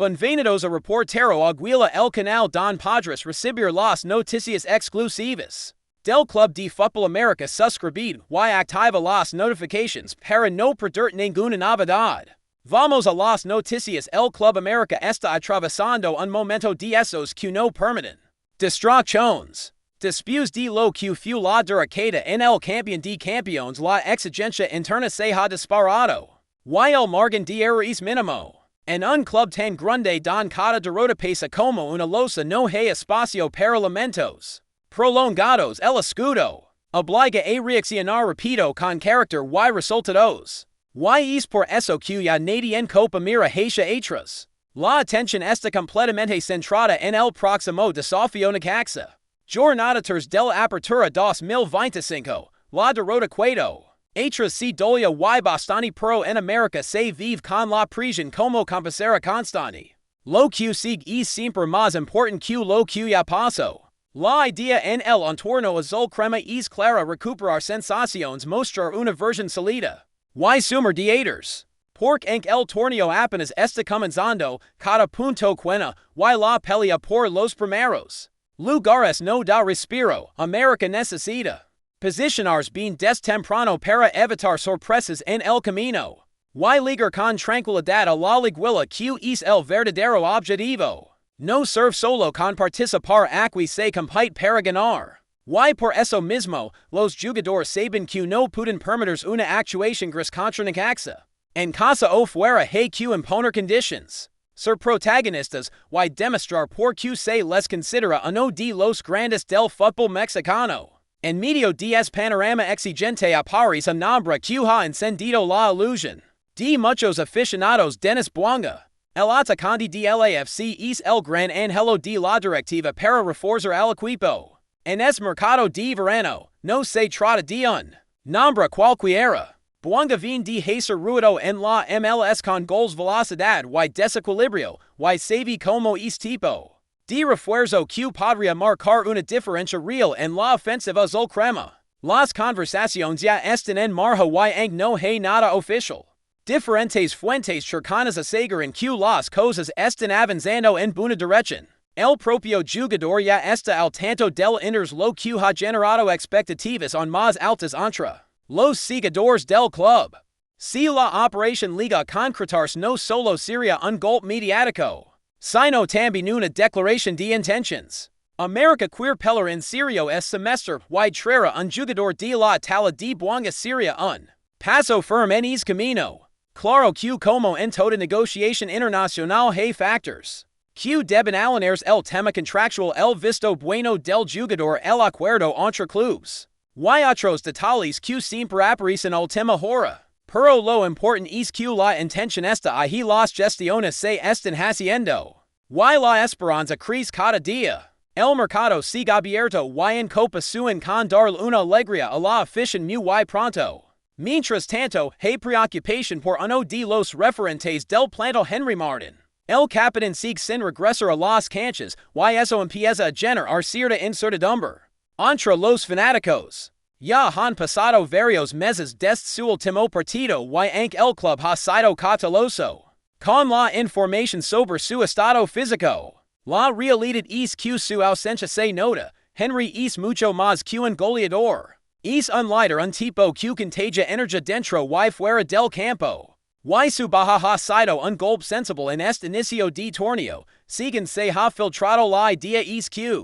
Bienvenidos a Reportero Águila el canal don Padres recibir las noticias exclusivas del Club de Fútbol América suscribid y activa las notifications para no perder ninguna novedad. Vamos a las noticias. El Club América está atravesando un momento de esos que no permiten distracciones. Después de lo que fue la derrota en el campeón de campeones, la exigencia interna se ha disparado y el margen de error es mínimo. En un club tan grande don cada derrota pesa como una losa, no hay espacio para lamentos prolongados. El escudo obliga a reaccionar rápido con carácter y resultados. Y es por eso que ya nadie en Copa mira hacia atrás. La atención está completamente centrada en el próximo desafío Necaxa. Jornada 3 de la Apertura 2025. La derrota quedó atrás se dolia y bastante pro en América se vive con la presión como compensera constante. Lo que sigue es siempre más importante que lo que ya pasó. La idea en el entorno azul crema es clara: recuperar sensaciones, mostrar una versión salida y sumar de haters. Porque en el torneo apenas está comenzando, cada punto cuenta y la pelea por los primeros lugares no da respiro. América necesita posicionarse bien desde temprano para evitar sorpresas en el camino y ligar con tranquilidad a la liguilla, que es el verdadero objetivo. No serve solo con participar, aquí se compite para ganar. Y por eso mismo, los jugadores saben que no pueden permitirse una actuación gris contra Necaxa. En casa o fuera hay que imponer conditions, ser protagonistas y demostrar por qué se les considera uno de los grandes del fútbol mexicano. En medio de ese panorama exigente aparece un nombre que ha encendido la ilusión de muchos aficionados: Dennis Buanga. El atacante de LAFC es el gran anhelo de la directiva para reforzar al equipo. En ese mercado de verano, no se trata de un nombre cualquiera. Buanga viene de ser ruido en la MLS con goles, velocidad y desequilibrio, y se ve como este tipo de refuerzo que podría marcar una diferencia real en la ofensiva azul crema. Las conversaciones ya están en marcha y aunque no hay nada oficial, diferentes fuentes cercanas aseguran que las cosas están avanzando en buena dirección. El propio jugador ya está al tanto del interés, lo que ha generado expectativas aún más altas entre los seguidores del club. Si la operación liga concretarse, no solo sería un golpe mediático, sino también una declaración de intenciones. América quiere pelear en serio este semestre y traer un jugador de la talla de Buanga sería un paso firme en ese camino. Claro que como en toda negociación internacional hay factors que deben alinearse: el tema contractual, el visto bueno del jugador, el acuerdo entre clubes y otros detalles que siempre aparecen última hora. Pero lo importante es que la intención está ahí, las gestiones se están haciendo y la esperanza crece cada día. El mercado sigue abierto y en Copa suelen con darle una alegría a la afición muy pronto. Mientras tanto, hay preocupación por uno de los referentes del plantel, Henry Martin. El capitán sigue sin regresar a las canchas y eso empieza a generar cierta incertidumbre entre los fanáticos. Ya han pasado varios meses desde su último partido y aunque el club ha sido cauteloso con la información sobre su estado físico, la realidad es que su ausencia se nota. Henry es mucho más que un goleador. Es un líder, un tipo que contagia energía dentro y fuera del campo. Y su baja ha sido un golpe sensible en este inicio de torneo. Según se ha filtrado, la idea es que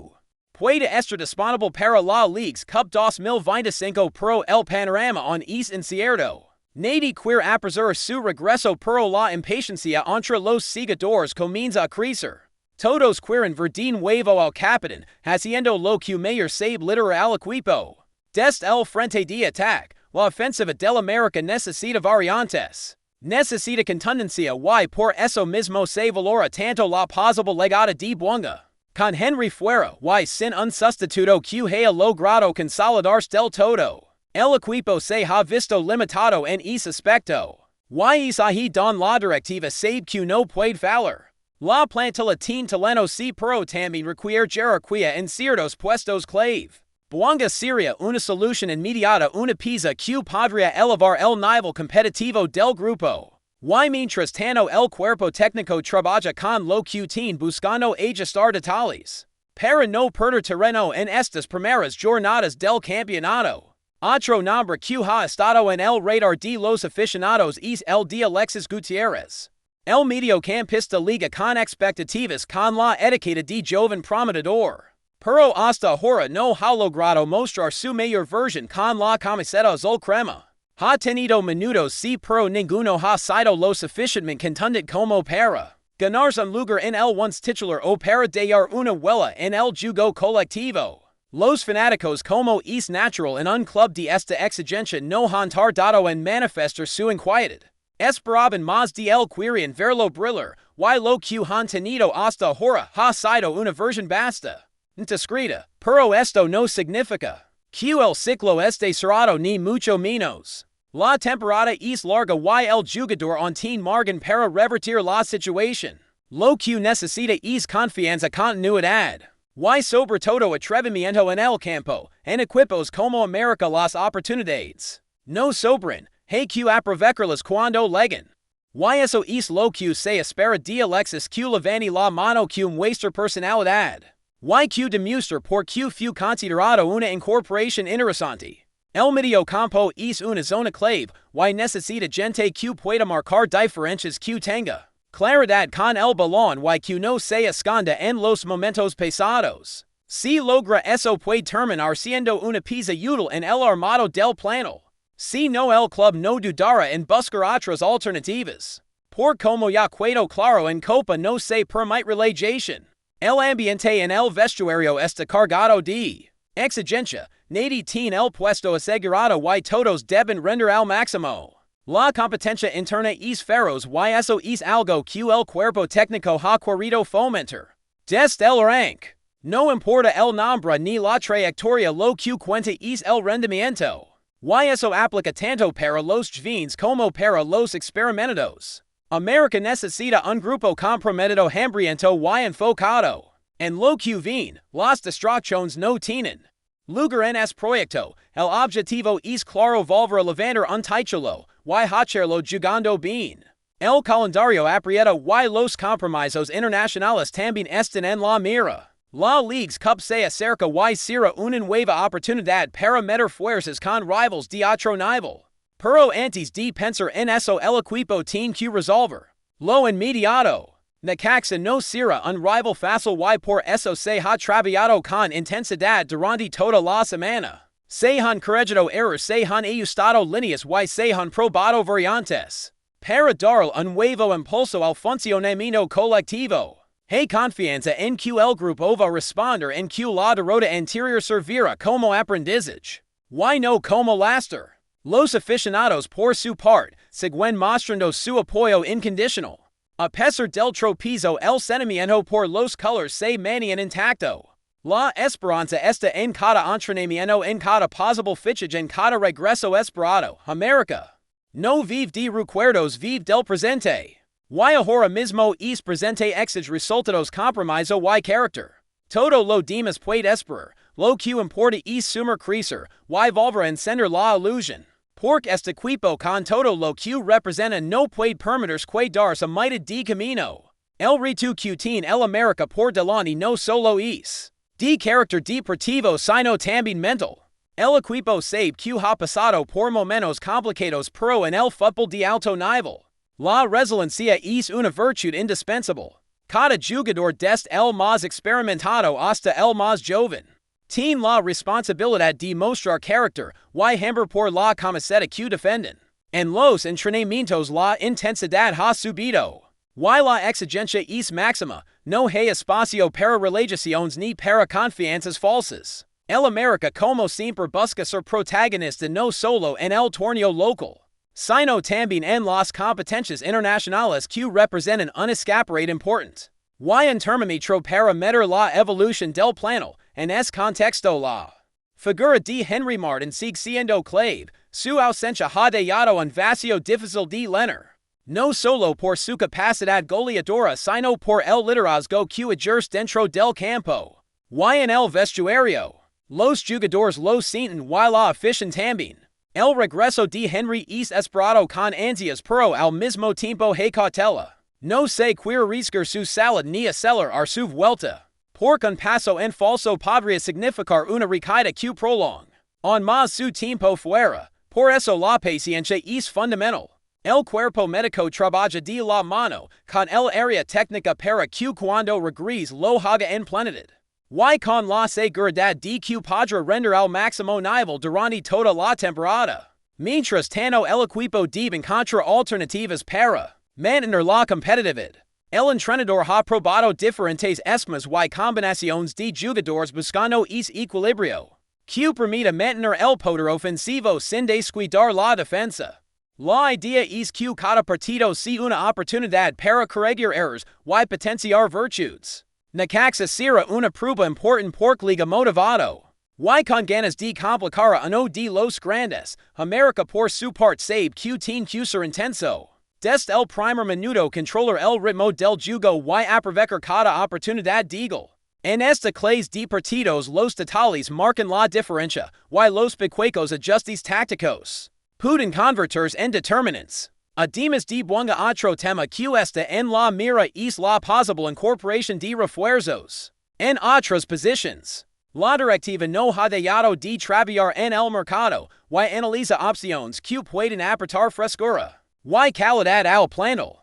puede estar disponible para la Leagues Cup 2025, pero el panorama aún es incierto. Nadie quiere apresar su regreso, pero la impaciencia entre los seguidores comienza a crecer. Todos quieren ver de nuevo al capitán haciendo lo que mejor sabe: liderar al equipo. Desde el frente de ataque, la ofensiva del América necesita variantes, necesita contundencia y por eso mismo se valora tanto la posible llegada de Buanga. Con Henry fuera y sin un sustituto que haya logrado consolidarse del todo, el equipo se ha visto limitado en ese aspecto. Y es ahí don la directiva sabe que no puede fallar. La plantilla tiene talento, sí, pero también requiere jerarquía en ciertos puestos clave. Buanga sería una solución inmediata, una pieza que podría elevar el nivel competitivo del grupo. Y mientras tanto el cuerpo técnico trabaja con lo que tiene buscando ajustar detalles para no perder terreno en estas primeras jornadas del campeonato. Otro nombre que ha estado en el radar de los aficionados es el de Alexis Gutiérrez, el mediocampista liga con expectativas con la etiqueta de joven prometedor, pero hasta ahora no ha logrado mostrar su mayor versión con la camiseta azul crema. Ha tenido minutos sí, pero ninguno ha sido lo suficientemente contundente como para ganarse un lugar en el once titular o para dar una vuelta en el juego colectivo. Los fanáticos como es natural en un club de esta exigencia no han tardado en manifestar su inquietud. Esperaban más de el QUIERE en verlo brillar, y lo que han tenido hasta ahora ha sido una versión basta discreta, pero esto no significa que el ciclo esté cerrado ni mucho menos. La temporada es larga y el jugador aún tiene margen para revertir la situación. Lo que necesita es confianza, continuidad y sobre todo atrevimiento en el campo. En equipos como América las oportunidades no sobran, hay que aprovecharlas cuando llegan. Y eso es lo que se espera de Alexis, que levante la mano, que muestre personalidad y que demuestre por qué fue considerado una incorporación interesante. El mediocampo es una zona clave y necesita gente que pueda marcar diferencias, que tenga claridad con el balón y que no se esconda en los momentos pesados. Si logra eso, puede terminar siendo una pieza útil en el armado del plantel. Si no, el club no dudará en buscar otras alternativas. Por como ya quedó claro en Copa, no se permite relegación. El ambiente en el vestuario está cargado de exigencia. Nadie tiene el puesto asegurado y todos deben render al máximo. La competencia interna es feroz y eso es algo que el cuerpo técnico ha querido fomentar desde el arranque. No importa el nombre ni la trayectoria, lo que cuenta es el rendimiento. Y eso aplica tanto para los jóvenes como para los experimentados. América necesita un grupo comprometido, hambriento y enfocado. En lo que viene, las distracciones no tienen lugar en ese proyecto. El objetivo es claro: volver a levantar un título y hacerlo jugando bien. El calendario aprieta y los compromisos internacionales también están en la mira. La League's Cup se acerca y será una nueva oportunidad para meter fuerzas con rivals de otro nivel. Pero antes de pensar en eso, el equipo tiene que resolver lo inmediato. Necaxa no será un rival fácil y por eso se ha trabajado con intensidad durante toda la semana. Se han corregido errores, se han ajustado líneas y se han probado variantes para darle un nuevo impulso al funcionamiento colectivo. Hay confianza en que el grupo va a responder, en que la derrota anterior servirá como aprendizaje y no como lastre. Los aficionados por su parte siguen mostrando su apoyo incondicional. A pesar del tropiezo, el sentimiento por los colores se mantiene intacto. La esperanza está en cada entrenamiento, en cada posible fichaje, en cada regreso esperado. América no vive de recuerdos, vive del presente. Y ahora mismo es presente, exige resultados, compromiso y carácter. Todo lo demás puede esperar. Lo que importa es sumar, crecer y volver a encender la ilusión. Porque este equipo con todo lo que representa no puede permitirse quedarse a mitad de camino. El reto que tiene el América por delante no solo es de carácter deportivo sino también mental. El equipo sabe que ha pasado por momentos complicados, pero en el fútbol de alto nivel la resiliencia es una virtud indispensable. Cada jugador, desde el más experimentado hasta el más joven, tiene la responsabilidad de mostrar carácter y hambre por la camiseta que defienden. En los entrenamientos la intensidad ha subido y la exigencia es máxima. No hay espacio para relajaciones ni para confianzas falsas. El América, como siempre, busca ser protagonista no solo en el torneo local, sino también en las competencias internacionales que representan un escaparate importante. Y en termómetro para medir la evolución del plantel. En ese contexto, la figura de Henry Martin sigue siendo clave. Su ausencia ha dejado un vacío difícil de llenar, no solo por su capacidad goleadora, sino por el liderazgo que ejerce dentro del campo y en el vestuario. Los jugadores lo sienten y la afición también. El regreso de Henry es esperado con ansias pero al mismo tiempo hay cautela. No se quiere riscar su salud ni acelerar su vuelta. Porque un paso en falso podría significar una recaída que prolonga on más su tiempo fuera. Por eso la paciencia es fundamental. El cuerpo médico trabaja de la mano con el área técnica para que cuando regrese lo haga en plenitud. Y con la seguridad de que podrá render al máximo nivel durante toda la temporada. Mientras tanto el equipo debe encontrar alternativas para mantener la competitividad. El entrenador ha probado diferentes esquemas y combinaciones de jugadores buscando ese equilibrio, que permite mantener el poder ofensivo sin descuidar la defensa. La idea es que cada partido sea una oportunidad para corregir errores y potenciar virtudes. Necaxa será una prueba importante porque liga motivado. Y con ganas de complicar a uno de los grandes, América por su parte sabe que tiene que ser intenso. Desde el primer minuto controlar el ritmo del juego y aprovechar cada oportunidad de gol. En esta clase de partidos los detalles marcan la diferencia y los pequeños ajustes tácticos pueden convertirse en determinantes. Además de buena otro tema que está en la mira es la posible incorporación de refuerzos en otras posiciones. La directiva no ha dejado de trabajar en el mercado y analiza opciones que pueden aportar frescura y calidad al plantel.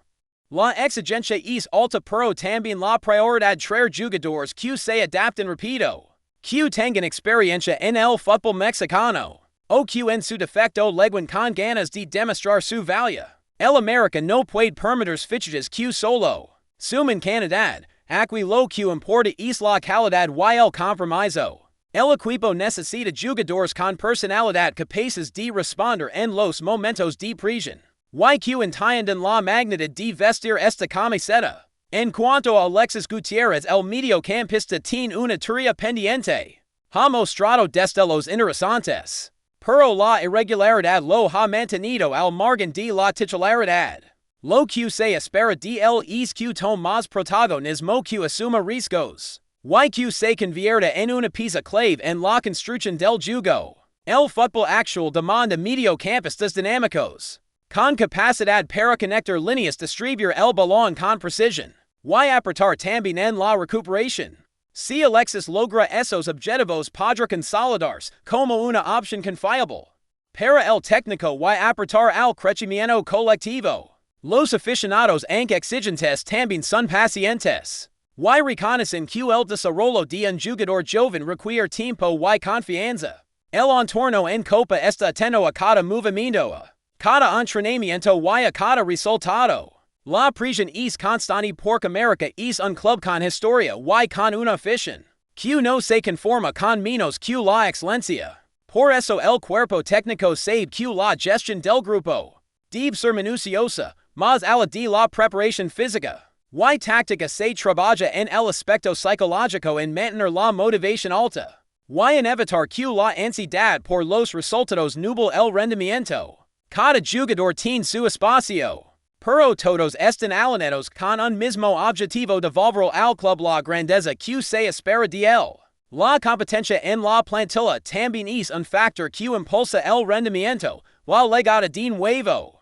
La exigencia es alta pero también la prioridad traer jugadores que se adapten rápido, que tengan experiencia en el fútbol mexicano, o que en su defecto leguen con ganas de demostrar su valía. El América no puede permitir fichajes que solo sumen cantidad. Aquí lo que importa es la calidad y el compromiso. El equipo necesita jugadores con personalidad capaces de responder en los momentos de presión. Y que entienden la magnitud de vestir esta camiseta. En cuanto a Alexis Gutiérrez, el mediocampista tiene una tarea pendiente. Ha mostrado destellos interesantes, pero la irregularidad lo ha mantenido al margen de la titularidad. Lo que se espera de él es que tome más protagonismo, que asuma riesgos, y que se convierta en una pieza clave en la construcción del juego. El fútbol actual demanda mediocampistas dinámicos, con capacidad para conectar líneas, distribuir el balón con precisión, y aportar también en la recuperación. Si Alexis logra esos objetivos podrá consolidarse como una opción confiable para el técnico y aportar al crecimiento colectivo. Los aficionados aunque exigentes también son pacientes, y reconocen que el desarrollo de un jugador joven requiere tiempo y confianza. El entorno en Copa está atento a cada movimiento, a cada entrenamiento y a cada resultado. La presión es constante porque América es un club con historia y con una afición que no se conforma con menos que la excelencia. Por eso el cuerpo técnico sabe que la gestión del grupo debe ser minuciosa, más allá de la preparación física y táctica. Se trabaja en el aspecto psicológico en mantener la motivación alta y en evitar que la ansiedad por los resultados nuble el rendimiento. Cada jugador tiene su espacio, pero todos están alineados con un mismo objetivo: devolver al club la grandeza que se espera de él. La competencia en la plantilla también es un factor que impulsa el rendimiento. La llegada de nuevos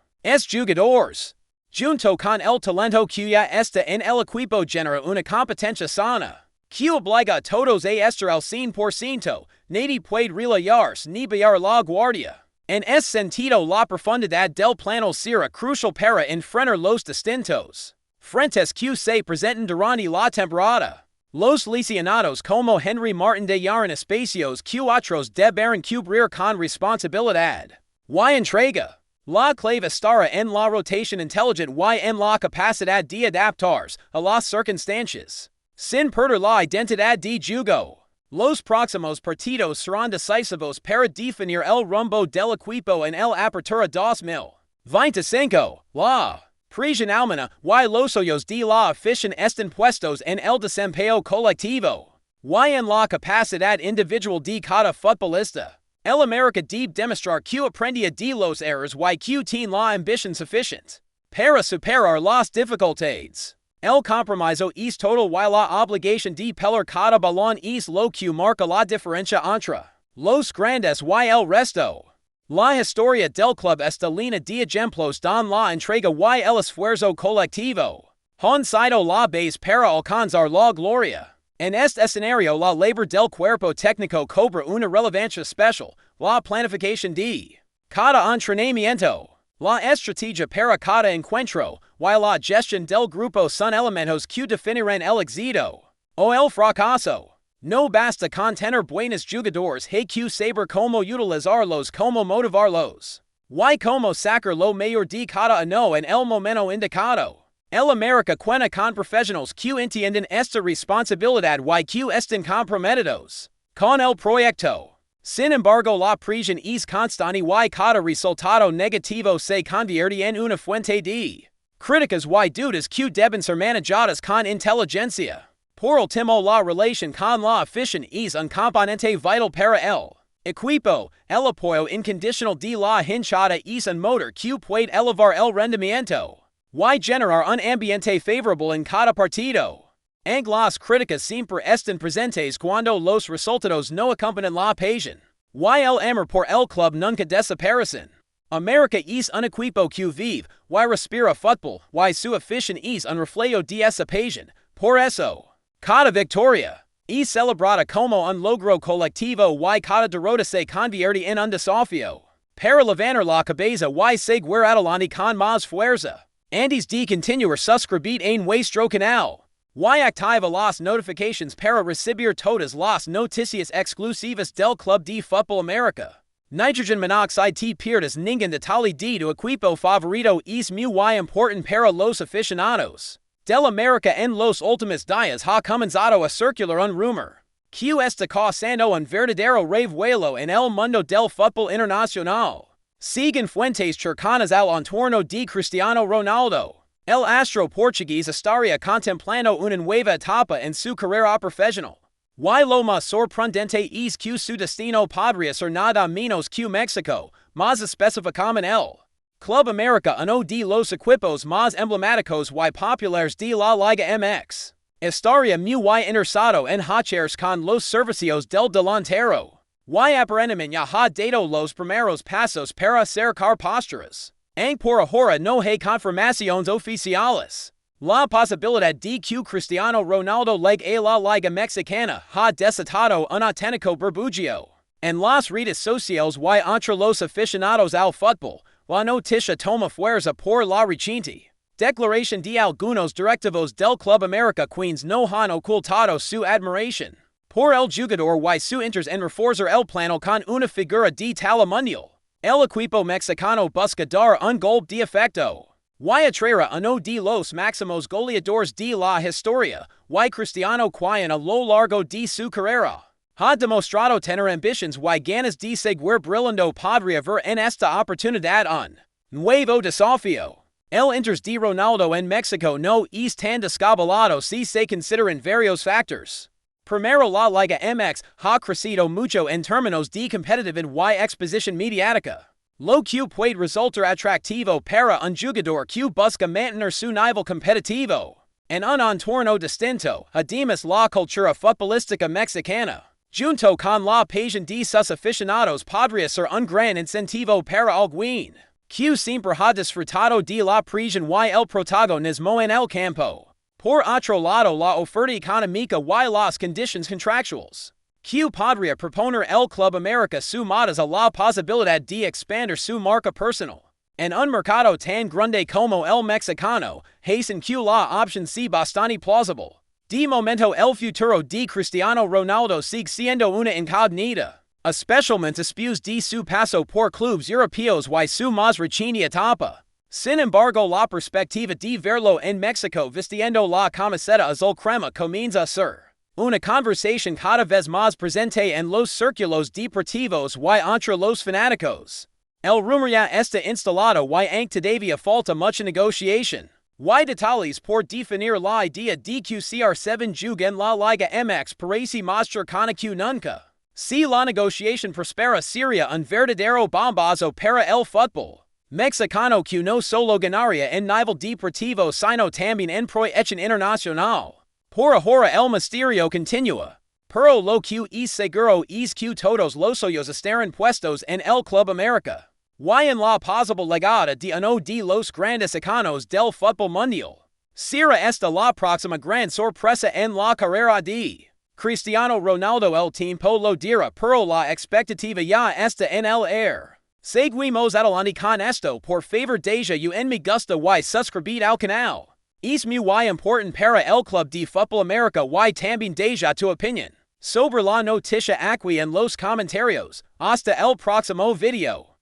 jugadores, junto con el talento que ya está en el equipo, genera una competencia sana, que obliga a todos a estar al 100%. Nadie puede relajarse ni bajar la guardia. En ese sentido, la profundidad del plantel será crucial para enfrentar los distintos frentes que se presenten durante la temporada. Los lesionados como Henry Martin dejarán espacios que otros deberán cubrir con responsabilidad y entrega. La clave estará en la rotación inteligente y en la capacidad de adaptarse a las circunstancias, sin perder la identidad de juego. Los próximos partidos serán decisivos para definir el rumbo del equipo en el Apertura 2025. La presión aumenta y los ojos de la afición están puestos en el desempeño colectivo y en la capacidad individual de cada futbolista. El América debe demostrar que aprendía de los errores y que tiene la ambición suficiente para superar las dificultades. El compromiso es total y la obligación de pelear cada balón es lo que marca la diferencia entre los grandes y el resto. La historia del club esta línea de ejemplos don la entrega y el esfuerzo colectivo. Han sido la base para alcanzar la gloria. En este escenario la labor del cuerpo técnico cobra una relevancia especial, la planificación de cada entrenamiento. La estrategia para cada encuentro, y la gestión del grupo son elementos que definirán el éxito o el fracaso. No basta con tener buenos jugadores, hay que saber cómo utilizarlos, cómo motivarlos, y cómo sacar lo mejor de cada uno en el momento indicado. El América cuenta con profesionales que entienden esta responsabilidad y que están comprometidos con el proyecto. Sin embargo, la presión es constante y cada resultado negativo se convierte en una fuente de críticas y dudas que deben ser manejadas con inteligencia. Por último, la relación con la afición es un componente vital para el equipo. El apoyo incondicional de la hinchada es un motor que puede elevar el rendimiento y generar un ambiente favorable en cada partido. Aunque las críticas siempre están presentes cuando los resultados no acompañan la pasión y el amor por el club nunca desaparecen. América es un equipo que vive y respira fútbol y su afición es un reflejo de esa pasión. Por eso, cada victoria es celebrada como un logro colectivo y cada derrota se convierte en un desafío para levantar la cabeza y seguir adelante con más fuerza. Antes de continuar, suscribid en nuestro canal y activa las notificaciones para recibir todas las noticias exclusivas del Club de Fútbol América. Nitrogen monoxide te pierdes ningún detalle de tu equipo favorito es muy importante para los aficionados del América. En los últimos días ha comenzado a circular un rumor que está causando un verdadero revuelo en el mundo del fútbol internacional. Según fuentes cercanas al entorno de Cristiano Ronaldo, el astro portugués estaría contemplando una nueva etapa en su carrera profesional. Y lo más sorprendente es que su destino podría ser nada menos que México, más específicamente el Club América, uno de los equipos más emblemáticos y populares de la Liga MX. Estaría muy interesado en hacer con los servicios del delantero. Y aparentemente ya ha dado los primeros pasos para acercar posturas. Aunque por ahora no hay confirmaciones oficiales. La posibilidad de que Cristiano Ronaldo llegue a la Liga Mexicana ha desatado un auténtico burbujeo en las redes sociales y entre los aficionados al fútbol. La noticia toma fuerza por la reciente declaración de algunos directivos del Club América quienes no han ocultado su admiración por el jugador y su interés en reforzar el plano con una figura de talla mundial. El equipo mexicano busca dar un golpe de efecto y atraer a uno de los máximos goleadores de la historia, y Cristiano, quien a lo largo de su carrera ha demostrado tener ambiciones y ganas de seguir brillando, podría ver en esta oportunidad un nuevo desafío. El interés de Ronaldo en México no es tan descabellado si se consideran varios factores. Primero, la Liga MX ha crecido mucho en términos de competitividad y exposición mediática, lo que puede resultar atractivo para un jugador que busca mantener su nivel competitivo en un entorno distinto. Además, la cultura futbolística mexicana, junto con la pasión de sus aficionados, podría ser un gran incentivo para alguien que siempre ha disfrutado de la presión y el protagonismo en el campo. Por otro lado, la oferta económica y las condiciones contractuales que podría proponer el Club América sumadas a la posibilidad de expandir su marca personal en un mercado tan grande como el mexicano, hacen que la opción sea bastante plausible. De momento, el futuro de Cristiano Ronaldo sigue siendo una incógnita, especialmente después de su paso por clubes europeos y su más reciente etapa. Sin embargo, la perspectiva de verlo en México vistiendo la camiseta azul crema comienza a ser una conversación cada vez más presente en los círculos deportivos y entre los fanáticos. El rumor ya está instalado y aunque todavía falta mucha negociación y detalles por definir, la idea de que CR7 jugue en la Liga MX parece más cercana que nunca. Si la negociación prospera, sería un verdadero bombazo para el fútbol mexicano que no solo ganaría en nivel deportivo sino también en proyección internacional. Por ahora el misterio continúa. Pero lo que es seguro es que todos los ojos estarán puestos en el Club América. Y en la posible llegada de uno de los grandes iconos del fútbol mundial. Será esta la próxima gran sorpresa en la carrera de Cristiano Ronaldo. El tiempo lo dirá, pero la expectativa ya está en el air. Seguimos adelante con esto, por favor deja un me gusta y suscribir al canal. Es muy importante para el Club de Fútbol América y también deja tu opinión sobre la noticia aquí en los comentarios. Hasta el próximo video.